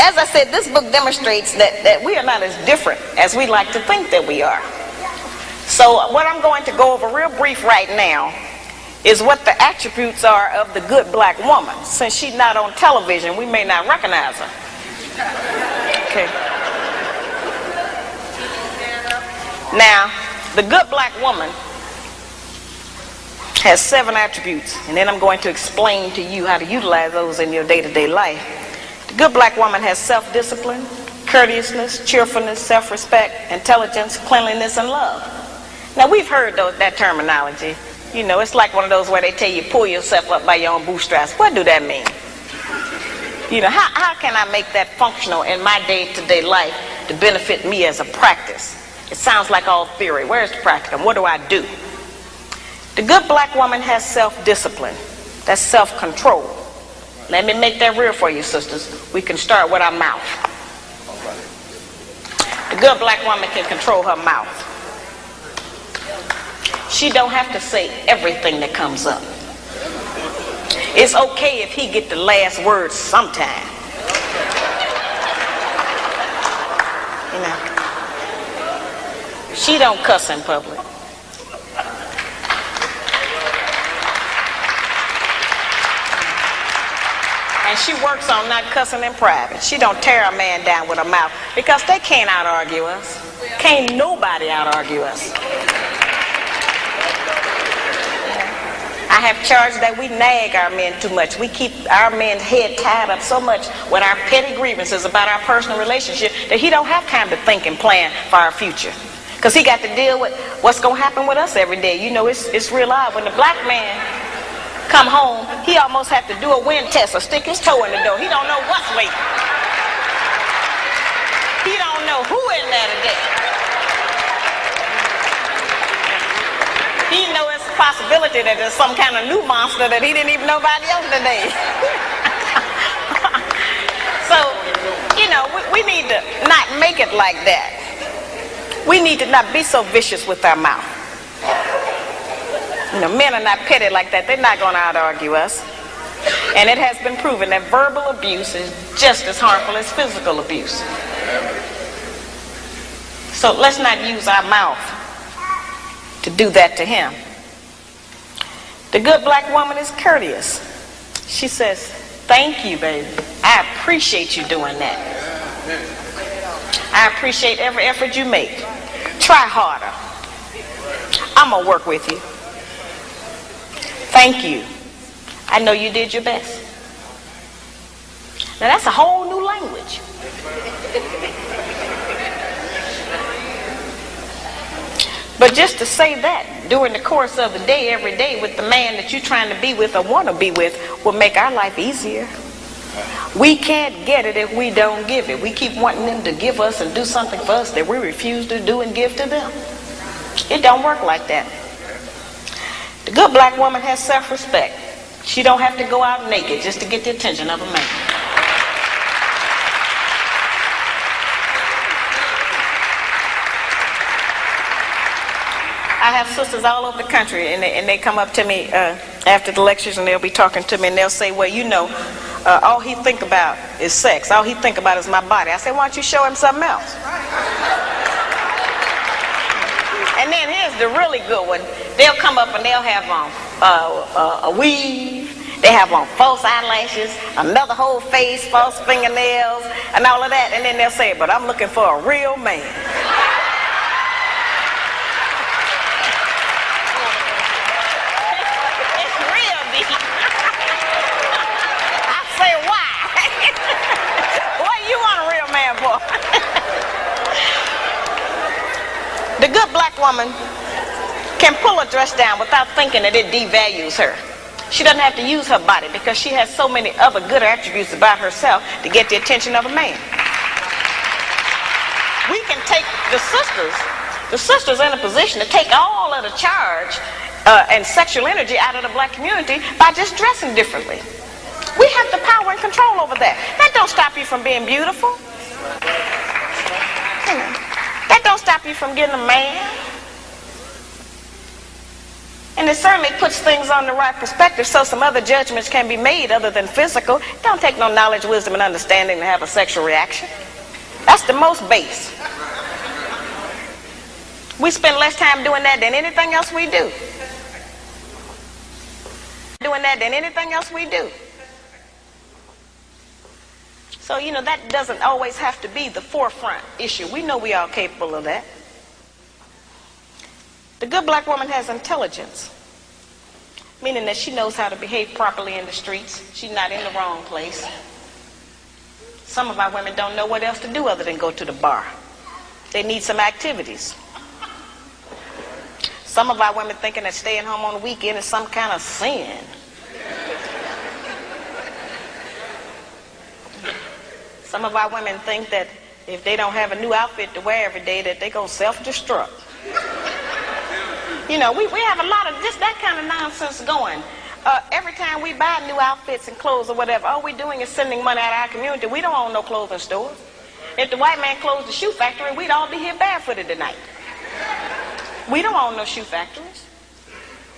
as I said, this book demonstrates that we are not as different as we like to think that we are. So what I'm going to go over real brief right now is what the attributes are of the good black woman. Since she's not on television, we may not recognize her. Okay. Now, the good black woman has 7 attributes, and then I'm going to explain to you how to utilize those in your day-to-day life. The good black woman has self-discipline, courteousness, cheerfulness, self-respect, intelligence, cleanliness, and love. Now, we've heard that terminology. You know, it's like one of those where they tell you pull yourself up by your own bootstraps. What do that mean? You know, how can I make that functional in my day-to-day life to benefit me as a practice? It sounds like all theory. Where's the practicum? What do I do? The good black woman has self-discipline. That's self-control. Let me make that real for you, sisters. We can start with our mouth. The good black woman can control her mouth. She don't have to say everything that comes up. It's okay if he get the last word sometime. You know, she don't cuss in public. And she works on not cussing in private. She don't tear a man down with her mouth because they can't out-argue us. Can't nobody out-argue us. I have charged that we nag our men too much. We keep our men's head tied up so much with our petty grievances about our personal relationship that he don't have time to think and plan for our future. Because he got to deal with what's going to happen with us every day. You know, it's real odd. When the black man come home, he almost have to do a wind test or stick his toe in the door. He don't know what's waiting. He don't know who in there today. He know it's a possibility that there's some kind of new monster that he didn't even know about yesterday. So, you know, we need to not make it like that. We need to not be so vicious with our mouth. You know, men are not petty like that. They're not going to out-argue us. And it has been proven that verbal abuse is just as harmful as physical abuse. So let's not use our mouth to do that to him. The good black woman is courteous. She says, thank you, baby. I appreciate you doing that. I appreciate every effort you make. Try harder. I'm going to work with you. Thank you. I know you did your best. Now that's a whole new language. But just to say that during the course of the day, every day, with the man that you're trying to be with or want to be with, will make our life easier. We can't get it if we don't give it. We keep wanting them to give us and do something for us that we refuse to do and give to them. It don't work like that. The good black woman has self-respect. She don't have to go out naked just to get the attention of a man. I have sisters all over the country, and they come up to me after the lectures, and they'll be talking to me, and they'll say, well, you know, all he think about is sex. All he think about is my body. I say, why don't you show him something else? And then here's the really good one. They'll come up and they'll have on a weave. They have on false eyelashes, another whole face, false fingernails, and all of that. And then they'll say, but I'm looking for a real man. It's real deep. I say, why? What do you want a real man for? The good black woman can pull a dress down without thinking that it devalues her. She doesn't have to use her body because she has so many other good attributes about herself to get the attention of a man. We can take the sisters in a position to take all of the charge and sexual energy out of the black community by just dressing differently. We have the power and control over that. That don't stop you from being beautiful. That don't stop you from getting a man. And it certainly puts things on the right perspective so some other judgments can be made other than physical. It don't take no knowledge, wisdom, and understanding to have a sexual reaction. That's the most base. We spend less time doing that than anything else we do. So, you know, that doesn't always have to be the forefront issue. We know we are capable of that. The good black woman has intelligence, meaning that she knows how to behave properly in the streets. She's not in the wrong place. Some of our women don't know what else to do other than go to the bar. They need some activities. Some of our women thinking that staying home on the weekend is some kind of sin. Some of our women think that if they don't have a new outfit to wear every day, that they're going to self-destruct. You know, we have a lot of just that kind of nonsense going. Every time we buy new outfits and clothes or whatever, all we're doing is sending money out of our community. We don't own no clothing stores. If the white man closed the shoe factory, we'd all be here barefooted tonight. We don't own no shoe factories.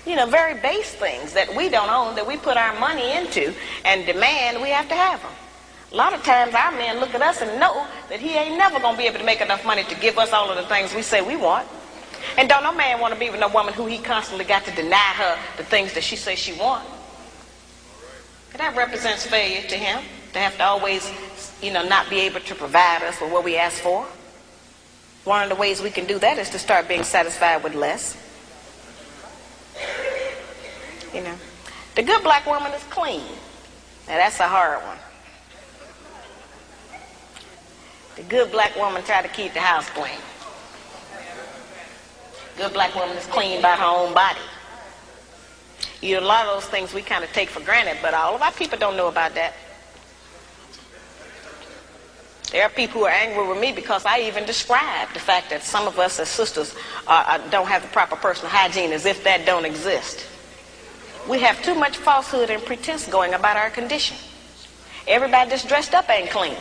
You know, very base things that we don't own, that we put our money into and demand we have to have them. A lot of times our men look at us and know that he ain't never going to be able to make enough money to give us all of the things we say we want. And don't no man want to be with no woman who he constantly got to deny her the things that she says she wants. That represents failure to him, to have to always, you know, not be able to provide us with what we ask for. One of the ways we can do that is to start being satisfied with less. You know, the good black woman is clean. Now that's a hard one. The good black woman try to keep the house clean. Good black woman is clean by her own body. You know, a lot of those things we kind of take for granted, but all of our people don't know about that. There are people who are angry with me because I even described the fact that some of us as sisters don't have the proper personal hygiene, as if that don't exist. We have too much falsehood and pretense going about our condition. Everybody that's dressed up ain't clean.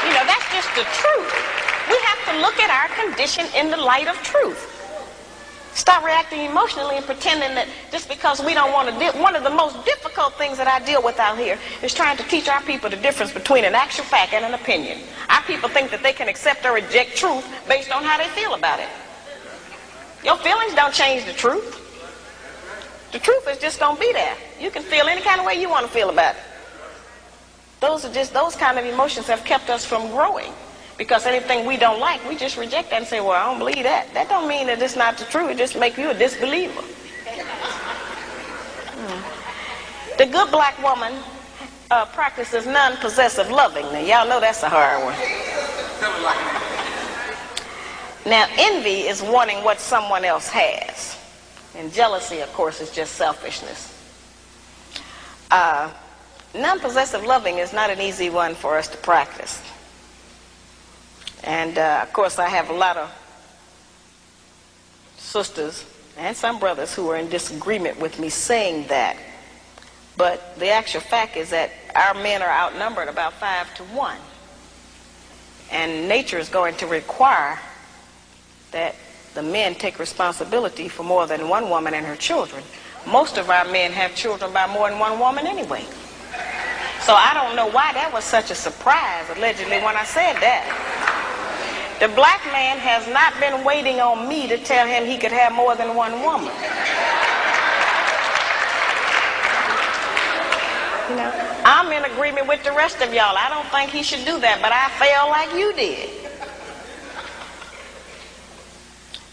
You know, that's just the truth. We have to look at our condition in the light of truth. Stop reacting emotionally and pretending that just because we don't want to deal. One of the most difficult things that I deal with out here is trying to teach our people the difference between an actual fact and an opinion. Our people think that they can accept or reject truth based on how they feel about it. Your feelings don't change the truth. The truth is just going to be there. You can feel any kind of way you want to feel about it. Those kind of emotions have kept us from growing. Because anything we don't like, we just reject that and say, well, I don't believe that. That don't mean that it's not the truth. It just makes you a disbeliever. The good black woman practices non-possessive loving. Now, y'all know that's a hard one. Now, envy is wanting what someone else has. And jealousy, of course, is just selfishness. Non-possessive loving is not an easy one for us to practice. And, of course, I have a lot of sisters and some brothers who are in disagreement with me saying that. But the actual fact is that our men are outnumbered about 5 to 1. And nature is going to require that the men take responsibility for more than one woman and her children. Most of our men have children by more than one woman anyway. So I don't know why that was such a surprise, allegedly, when I said that. The black man has not been waiting on me to tell him he could have more than one woman. You know, I'm in agreement with the rest of y'all. I don't think he should do that, but I feel like you did.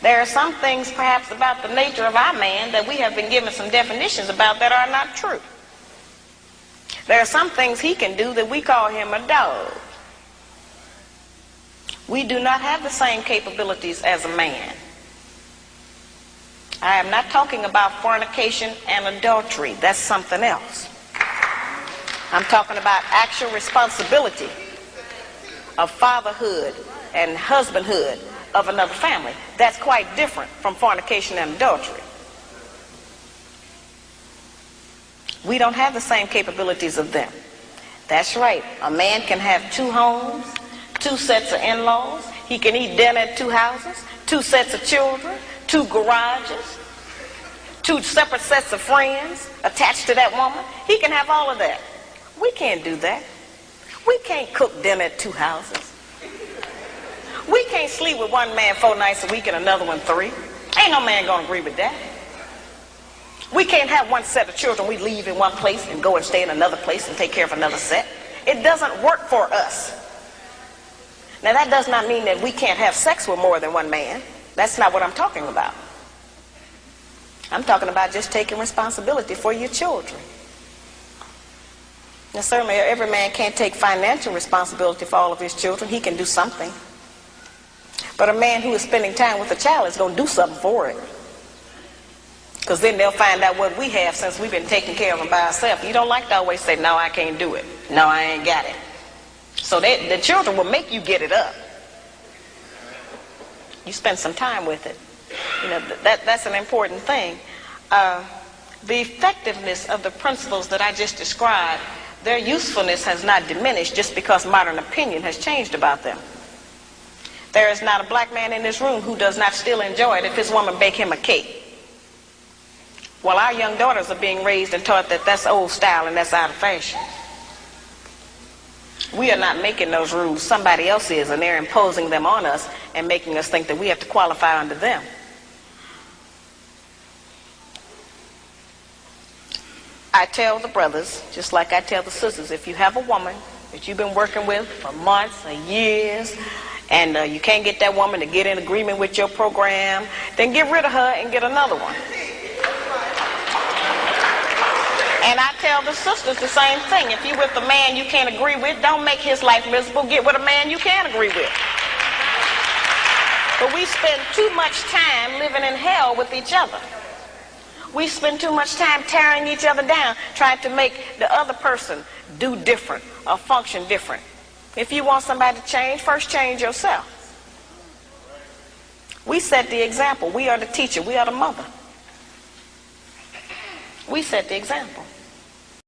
There are some things perhaps about the nature of our man that we have been given some definitions about that are not true. There are some things he can do that we call him a dog. We do not have the same capabilities as a man. I am not talking about fornication and adultery. That's something else. I'm talking about actual responsibility of fatherhood and husbandhood of another family. That's quite different from fornication and adultery. We don't have the same capabilities of them. That's right. A man can have 2 homes, 2 sets of in-laws. He can eat dinner at 2 houses, 2 sets of children, 2 garages, 2 separate sets of friends attached to that woman. He can have all of that. We can't do that. We can't cook dinner at 2 houses. We can't sleep with one man 4 nights a week and another one 3. Ain't no man gonna agree with that. We can't have one set of children we leave in one place and go and stay in another place and take care of another set. It doesn't work for us. Now that does not mean that we can't have sex with more than one man. That's not what I'm talking about. I'm talking about just taking responsibility for your children. Now certainly every man can't take financial responsibility for all of his children. He can do something. But a man who is spending time with a child is going to do something for it. Because then they'll find out what we have since we've been taking care of them by ourselves. You don't like to always say, no, I can't do it. No, I ain't got it. So the children will make you get it up. You spend some time with it. You know, that's an important thing. The effectiveness of the principles that I just described, their usefulness has not diminished just because modern opinion has changed about them. There is not a black man in this room who does not still enjoy it if his woman bake him a cake. Well, our young daughters are being raised and taught that that's old style and that's out of fashion. We are not making those rules. Somebody else is, and they're imposing them on us and making us think that we have to qualify under them. I tell the brothers, just like I tell the sisters, if you have a woman that you've been working with for months or years, and you can't get that woman to get in agreement with your program, then get rid of her and get another one. And I tell the sisters the same thing. If you're with a man you can't agree with, don't make his life miserable. Get with a man you can agree with. But we spend too much time living in hell with each other. We spend too much time tearing each other down, trying to make the other person do different or function different. If you want somebody to change, first change yourself. We set the example. We are the teacher. We are the mother. We set the example.